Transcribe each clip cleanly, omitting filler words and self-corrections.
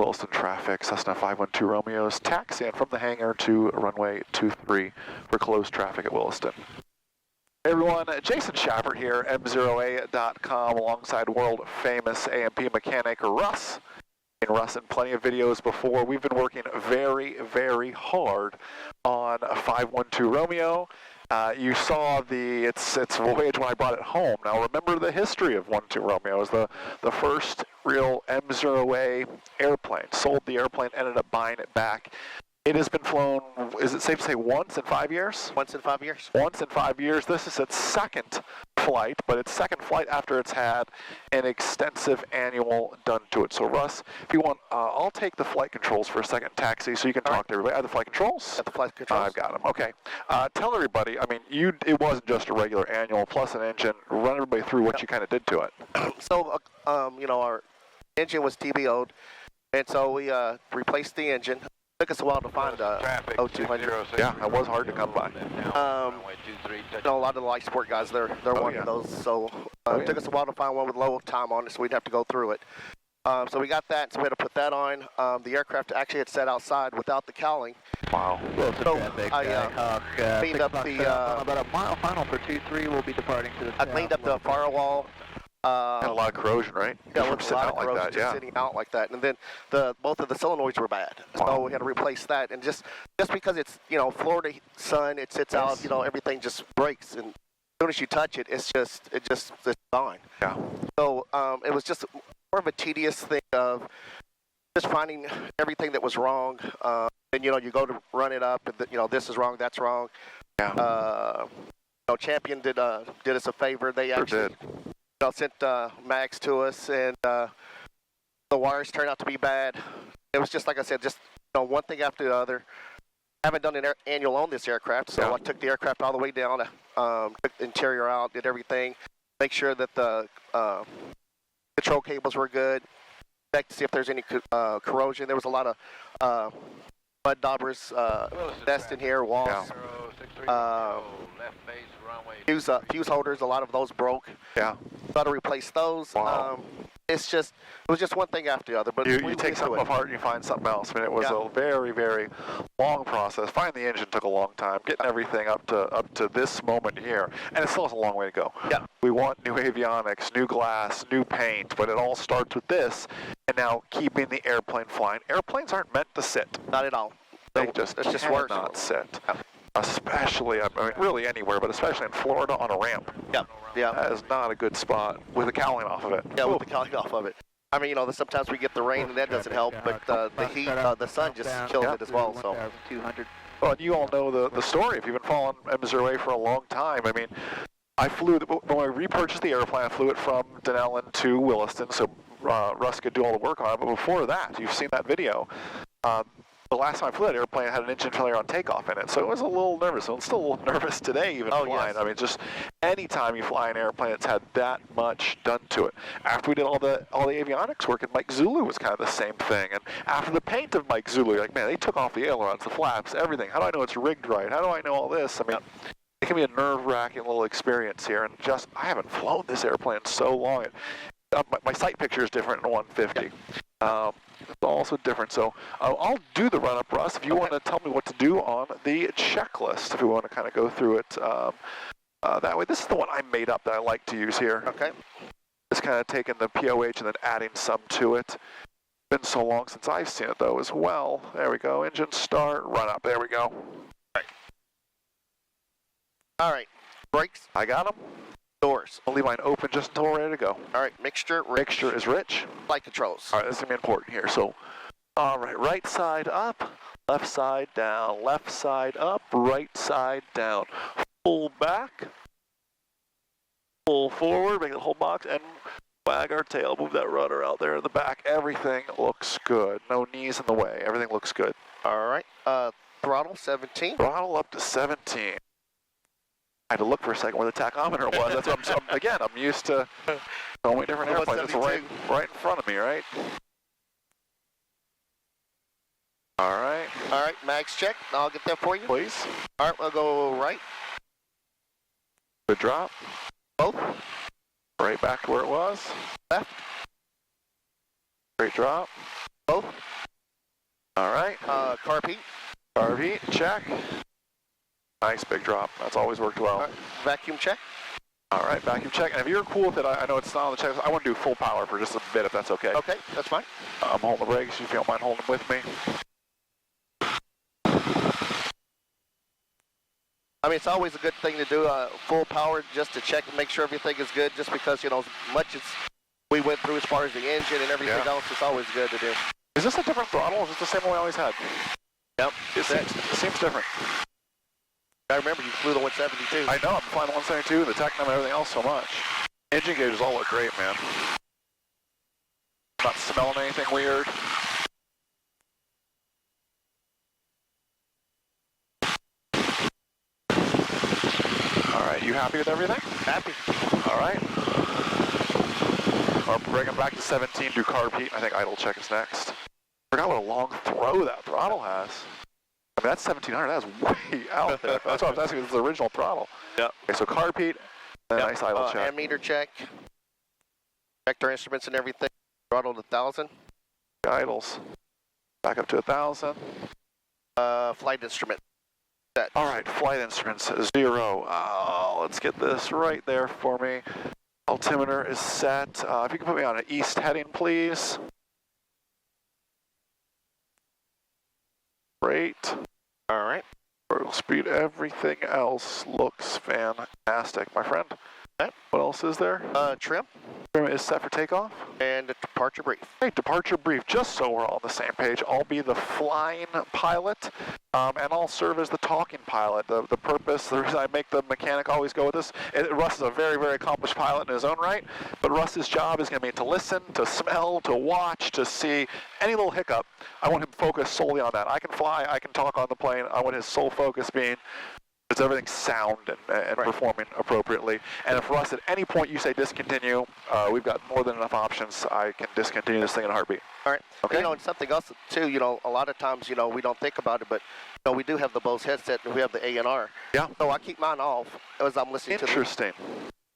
Williston traffic. Cessna 512 Romeo's taxiing from the hangar to runway 23 for closed traffic at Williston. Hey everyone, Jason Schaffert here, MzeroA.com, alongside world famous A&P mechanic Russ. Seen Russ in plenty of videos before. We've been working very, very hard on a 512 Romeo. You saw its voyage when I brought it home. Now remember the history of 12 Romeo. It was the first real MzeroA airplane. Sold the airplane, ended up buying it back. It has been flown, is it safe to say once in 5 years? Once in 5 years. Once in 5 years. This is its second flight, but its second flight after it's had an extensive annual done to it. So Russ, if you want, I'll take the flight controls for a second, taxi, so you can talk to everybody. I have the flight controls? Got the flight controls. I've got them, okay. Tell everybody, I mean, it wasn't just a regular annual plus an engine. Run everybody through what you kind of did to it. So, you know, our engine was TBO'd, and so we replaced the engine. Took us a while to find a 0200. Yeah, it was hard to come by. You know, a lot of the light sport guys, they're wanting those. So it took us a while to find one with low time on it, so we'd have to go through it. So we got that, so we had to put that on. The aircraft actually had set outside without the cowling. Wow. So I cleaned up the... about a mile final for 23, we'll be departing to the I cleaned up the firewall. Had a lot of corrosion, right? Yeah, with a lot of corrosion just sitting out like that. And then both of the solenoids were bad. So we had to replace that. And just because it's, you know, Florida sun, it sits out, you know, everything just breaks. And as soon as you touch it, it's gone. Yeah. So it was just more of a tedious thing of just finding everything that was wrong. And, you know, you go to run it up, and, you know, this is wrong, that's wrong. Yeah. You know, Champion did us a favor. They actually... You know, sent mags to us, and the wires turned out to be bad. It was just like I said, just, you know, one thing after the other. I haven't done an annual on this aircraft, so I took the aircraft all the way down, took the interior out, did everything, make sure that the control cables were good, check to see if there's any corrosion. There was a lot of mud daubers nest in here, walls. Fuse holders, a lot of those broke. Yeah. Got to replace those. Wow. It was just one thing after the other. But you take something apart and you find something else. I mean, it was a very, very long process. Finding the engine took a long time. Getting everything up to this moment here, and it still has a long way to go. Yeah. We want new avionics, new glass, new paint, but it all starts with this. And now keeping the airplane flying. Airplanes aren't meant to sit. Not at all. They just cannot sit. Yeah. Especially, I mean, really anywhere, but especially in Florida on a ramp. Yeah, yeah. That is not a good spot with the cowling off of it. Yeah, with the cowling off of it. I mean, you know, sometimes we get the rain and that doesn't help, but the heat, the sun just kills it as well. So. Well, and you all know the story if you've been following MzeroA for a long time. I mean, when I repurchased the airplane, I flew it from Denellen to Williston, so Russ could do all the work on it. But before that, you've seen that video. The last time I flew that airplane, I had an engine failure on takeoff in it, so it was a little nervous. I'm still a little nervous today even flying. Yes. I mean, just any time you fly an airplane, it's had that much done to it. After we did all the avionics work, and Mike Zulu was kind of the same thing. And after the paint of Mike Zulu, you're like, man, they took off the ailerons, the flaps, everything. How do I know it's rigged right? How do I know all this? I mean, it can be a nerve-wracking little experience here. And just, I haven't flown this airplane in so long. My sight picture is different in 150. Yeah. It's also different, so I'll do the run-up, Russ, if you want to tell me what to do on the checklist, if we want to kind of go through it that way. This is the one I made up that I like to use here. Okay. Just kind of taking the POH and then adding some to it. It's been so long since I've seen it, though, as well. There we go. Engine start, run-up. There we go. All right. Brakes. I got them. Doors. I'll leave mine open just until we're ready to go. All right, mixture. Mixture is rich. Flight controls. All right, this is going to be important here. So, all right side up, left side down, left side up, right side down. Pull back, pull forward, make the whole box, and wag our tail. Move that rudder out there in the back. Everything looks good. No knees in the way. Everything looks good. All right. Throttle 17. Throttle up to 17. I had to look for a second where the tachometer was. That's what I'm used to so many different airplanes. It's right in front of me, right? All right. All right, mags check. I'll get that for you. Please. All right, we'll go right. Good drop. Both. Right back to where it was. Left. Great drop. Both. Carb heat. Carb heat, check. Nice big drop. That's always worked well. Vacuum check. All right, vacuum check. And if you're cool with it, I know it's not on the checklist. I want to do full power for just a bit, if that's okay. Okay, that's fine. I'm holding the brakes, if you don't mind holding them with me. I mean, it's always a good thing to do full power just to check and make sure everything is good, just because, you know, as much as we went through as far as the engine and everything else, it's always good to do. Is this a different throttle, or is this the same one we always had? Yep. It seems different. I remember you flew the 172. I know, I'm flying the 172, the Technum and everything else so much. Engine gauges all look great, man. Not smelling anything weird. All right, you happy with everything? Happy. All right. I'll bring it back to 17, do carb heat. I think idle check is next. Forgot what a long throw that throttle has. I mean, that's 1700. That's way out there. That's what I was asking. It's the original throttle. Yep. Okay, so carb heat, and nice idle check. Ammeter check. Checked our instruments and everything. Throttled 1,000. Idles. Back up to 1,000. Flight instrument. Set. All right, flight instruments, 0. Let's get this right there for me. Altimeter is set. If you can put me on an east heading, please. Great. All right. Vertical speed, everything else looks fantastic, my friend. Okay. What else is there? Trim. Trim is set for takeoff. And a departure brief. Hey, departure brief, just so we're all on the same page. I'll be the flying pilot, and I'll serve as the talking pilot. The purpose, the reason I make the mechanic always go with this, Russ is a very, very accomplished pilot in his own right, but Russ's job is going to be to listen, to smell, to watch, to see any little hiccup. I want him focused solely on that. I can fly, I can talk on the plane. I want his sole focus being, is everything sound and performing appropriately? And if Russ, at any point you say discontinue, we've got more than enough options. I can discontinue this thing in a heartbeat. All right. Okay. You know, and something else too, you know, a lot of times, you know, we don't think about it, but, you know, we do have the Bose headset and we have the A&R. Yeah. So I keep mine off as I'm listening to the... Interesting.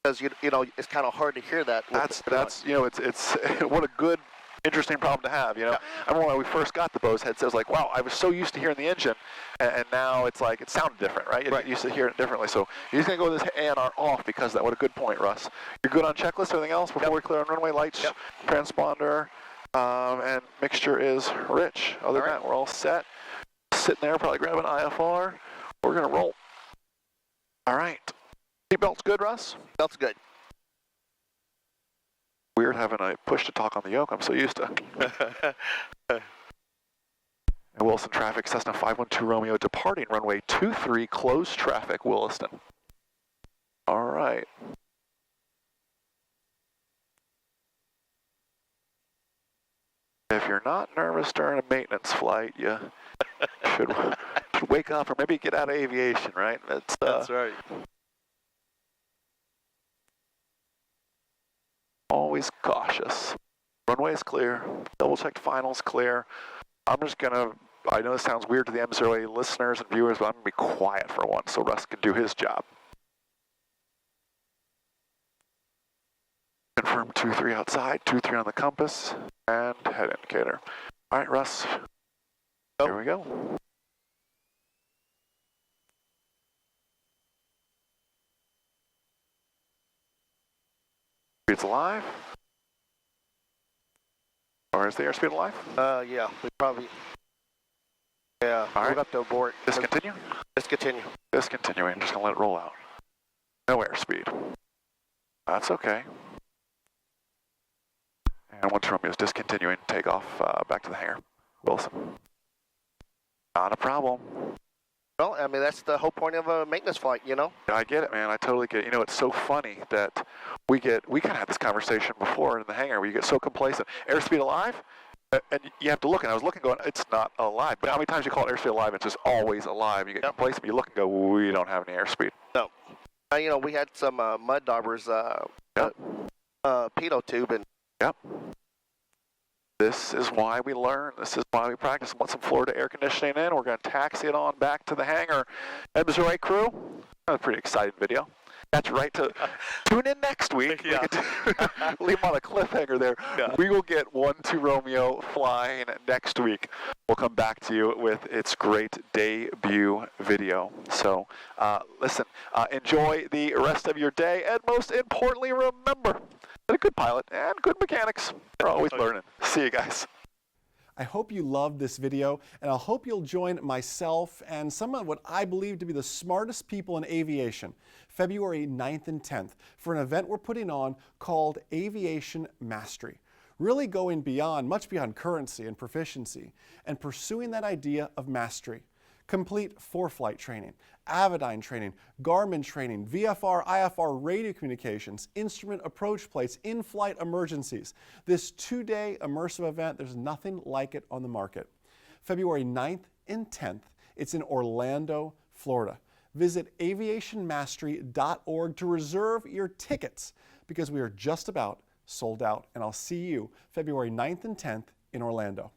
Because, you know, it's kind of hard to hear that. That's you know, it's what a good, interesting problem to have, you know. Yeah. I remember when we first got the Bose headset, I was like, wow, I was so used to hearing the engine, and now it's like, it sounded different, right? You used to hear it differently. So you're just going to go with this A&R off because of that. What a good point, Russ. You're good on checklist, everything else before we clear on runway lights, transponder, and mixture is rich. Other than that, we're all set. Sitting there, probably grab an IFR. We're going to roll. All right. Seatbelt's good, Russ? That's good. Weird having a push to talk on the yoke. I'm so used to. And Williston traffic, Cessna 512 Romeo departing runway 23, closed traffic, Williston. All right. If you're not nervous during a maintenance flight, you should wake up or maybe get out of aviation, right? That's right. Always cautious. Runway is clear. Double checked finals clear. I'm just gonna, I know this sounds weird to the MzeroA listeners and viewers, but I'm gonna be quiet for once so Russ can do his job. Confirm 2-3 outside, 2-3 on the compass, and head indicator. All right, Russ. Here we go. Speed's alive. Or is the airspeed alive? Yeah, we probably... Yeah, all right. We'll have to abort. Discontinue? Discontinue. Discontinuing, I'm just gonna let it roll out. No airspeed. That's okay. And once Romeo is discontinuing, take off back to the hangar. Wilson. Not a problem. Well, I mean, that's the whole point of a maintenance flight, you know? I get it, man. I totally get it. You know, it's so funny that we kind of had this conversation before in the hangar where you get so complacent. Airspeed alive? And you have to look, and I was looking going, it's not alive. But how many times you call it airspeed alive, it's just always alive. You get complacent, you look and go, we don't have any airspeed. No. You know, we had some mud daubers, pitot tube, and... Yep. This is why we learn. This is why we practice. Want some Florida air conditioning in. We're going to taxi it on back to the hangar. MzeroA crew, a pretty exciting video. That's right. Tune in next week. Yeah. Leave them on a cliffhanger there. Yeah. We will get 1-2 Romeo flying next week. We'll come back to you with its great debut video. So listen, enjoy the rest of your day, and most importantly, remember that a good pilot and good mechanics are always learning. See you guys. I hope you loved this video, and I hope you'll join myself and some of what I believe to be the smartest people in aviation, February 9th and 10th, for an event we're putting on called Aviation Mastery. Really going beyond, much beyond currency and proficiency, and pursuing that idea of mastery. Complete for-flight training, Avidyne training, Garmin training, VFR, IFR radio communications, instrument approach plates, in-flight emergencies. This 2-day immersive event, there's nothing like it on the market. February 9th and 10th, it's in Orlando, Florida. Visit aviationmastery.org to reserve your tickets because we are just about sold out. And I'll see you February 9th and 10th in Orlando.